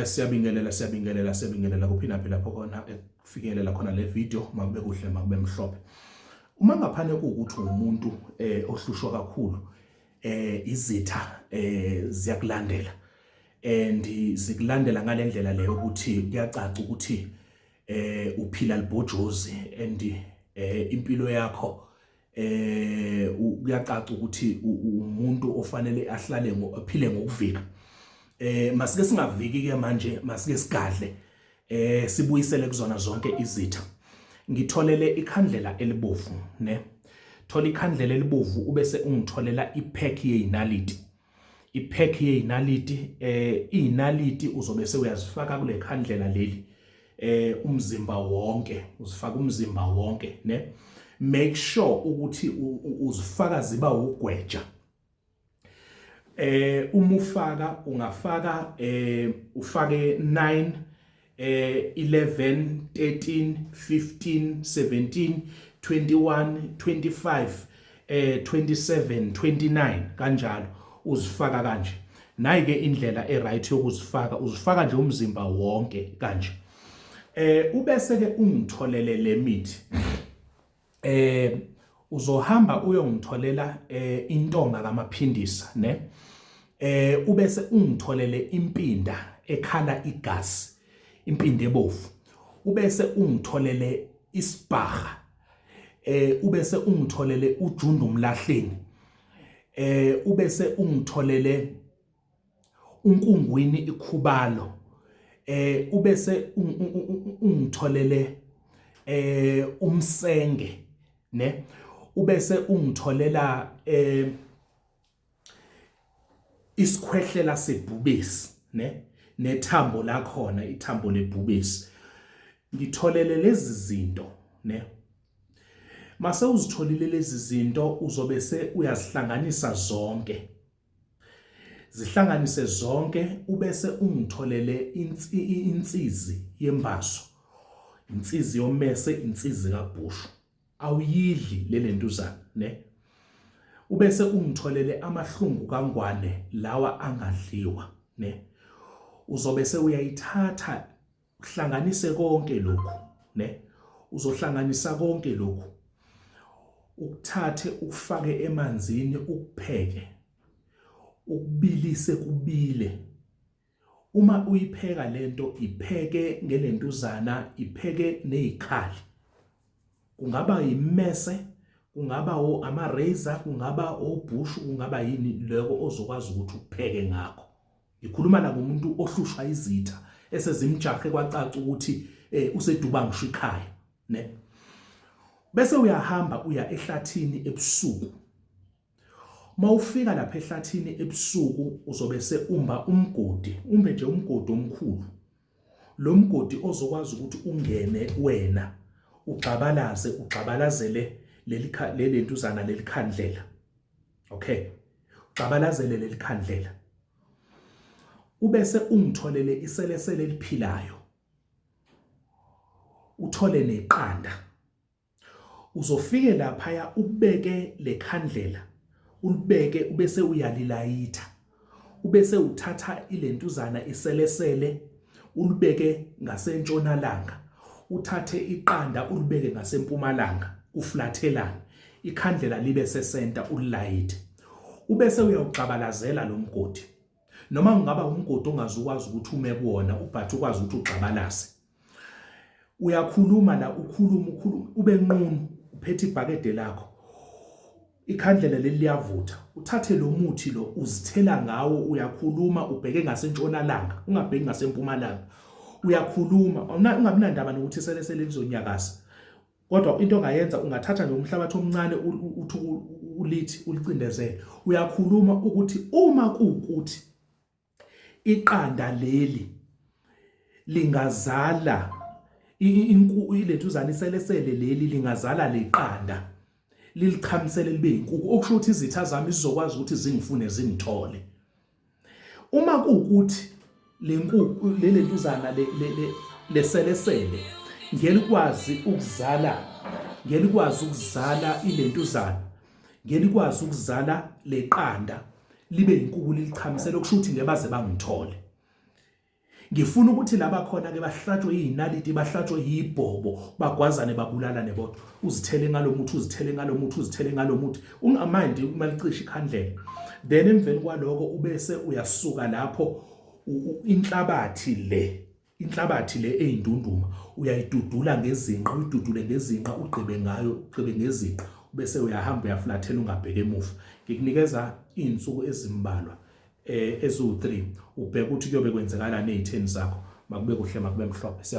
Siyabingelela kuphina phela lapho khona ekufikelela khona le video makube kuhle makube mhlophe. Uma ngaphane ukuthi umuntu ohlushwa kakhulu izitha ziyakulandela and zikulandela ngalendlela leyo ukuthi kuyacaca ukuthi uphila libhojozi and impilo yakho kuyacaca ukuthi umuntu ofanele ahlale aphile ngokuvika. Masike singaviki ke manje masike sigadle sibuyisele kuzona zonke izitha. Ngitholele ikhandlela elibovu ne thola ikhandlela elibovu ubese ungitholela ipack yeinaliti. Ipack yeinaliti inaliti uzobe sewuyazifaka kule khandlela leli umzimba wonke, uzifaka umzimba wonke ne. Make sure ukuthi uzifaka ziba ugweja. Uma ufaka ungafaka ufake 9 11 13 15 17 21 25 27 29 kanjalo uzifaka kanje. Nayi ke indlela eright yokuzifaka, uzifaka nje umzimba wonke kanje. Ubese ke ungitholele le mithi. Uzohamba uyongitholela intonga kamaphindisa ne. Ubese ungitholele impinda ekhala igazi, impinda ebovu. Ubese ungitholele isibhaga. Ubese ungitholele ujundu umlahleni. Ubese ungitholele unkungwini ikhubalo. Ubese ungitholele umsenge ne. Ubese ungitholela isikhwehlela sebhubesi ne nethambo la khona ithambo lebhubesi. Ngitholele lezi zinto ne. Mase uzitholile lezi zinto uzobe se uyazihlanganisa zonke. Zihlanganise zonke ubese ungitholele insizi yembaso. Insizi yommese, insizi kaBhushu. Awuyidli le lentuzana ne. Ubese ungitholele amahlungu kaNgwane lawa angadliwa ne. Uzobe se uyayithatha uhlanganise konke lokhu ne. Uzohlanganisa konke lokhu. Ukuthathe ukufake emanzini ukupheke. Ukubilise kubile. Uma uyipheka lento ipheke ngelentuzana, ipheke nezikhali. Kungaba immese, kungaba ama razor, kungaba oBhushu, kungaba yini lokho ozokwazi ukuthi upheke ngakho. Ngikhuluma la ngomuntu ohlushwa izitha esezimjahe kwacaca ukuthi useduba ngisho ikhaya ne. Bese uyahamba uya ehlathini ebusuku. Mawufika lapha ehlathini ebusuku uzobe se umba umgodi, umbe nje umgodi omkhulu. Lo mgodi ozokwazi ukuthi ungene wena uxabalazele leli ntuzana leli khandlela. Okay. Uxabalazele leli khandlela. Ubese ungitholele iselesele eliphilayo. Uthole neqanda. Uzofike lapha ubeke le khandlela. Ulibeke ubese uyalilayitha. Ubese uthatha ilentuzana iselesele ulibeke ngasentshonalanga. Uthathe iqanda ulibeke ngasempumalanga uflathelana. Ikhandlela libe sesenta ulilayithe. Ubese uyawuxabalazela lo mgodi. Noma kungaba umgodi ongazukwazi ukuthi ume kuwona ubhathi ukwazi ukuthi uxabalaze. Uyakhuluma la ukhuluma ube nqunu uphethe ibhakede lakho. Ikhandlela leli liyavutha. Uthathe lo muthi lo uzithela ngawo uyakhuluma ubheke ngasentshonalanga, ungabheki ngasempumalanga. Uyakhuluma, ungabi nandaba nokuthi selesele lizonyakaza. Kodwa into ongayenza ungathatha nje umhlabathi omncane uthi ulithi ulicindezele. Uyakhuluma ukuthi uma kuukuthi iqanda leli lingazala ilentuzana iselesele leli lingazala leqanda lilichamisele libe inkukhu, okusho ukuthi izitha zami zizokwazi ukuthi zingifune zingithole. Uma kuukuthi lenkukhu lentuzana leselesele ngelikwazi ukuzala ilentuzana, ngelikwazi ukuzala leqanda libe inkukhu lilichamisele, okusho ukuthi ngebaze bangithole. ngifuna ukuthi laba khona ke bahlatshwe izinaliti bahlatshwe yibhobo bagwazane babulalane bodwa uzithele ngalomuthi uzithele ngalomuthi uzithele ngalomuthi ungamandi uma licisha ikhandlela then emveni kwaloko ubese uyasuka lapho inhlabathi le eyindunduma uyayidudula ngezinqa uyidudule ngezinqa ugqibe ngayo ugqibe ngezinqa bese uyahamba uyaflathela ungabheke emuva ngikunikeza izinsuku ezimbalwa ezu3 ubheka ukuthi kuyobe kwenzekalani ezitheni zakho makube kuhle makube mhlophe.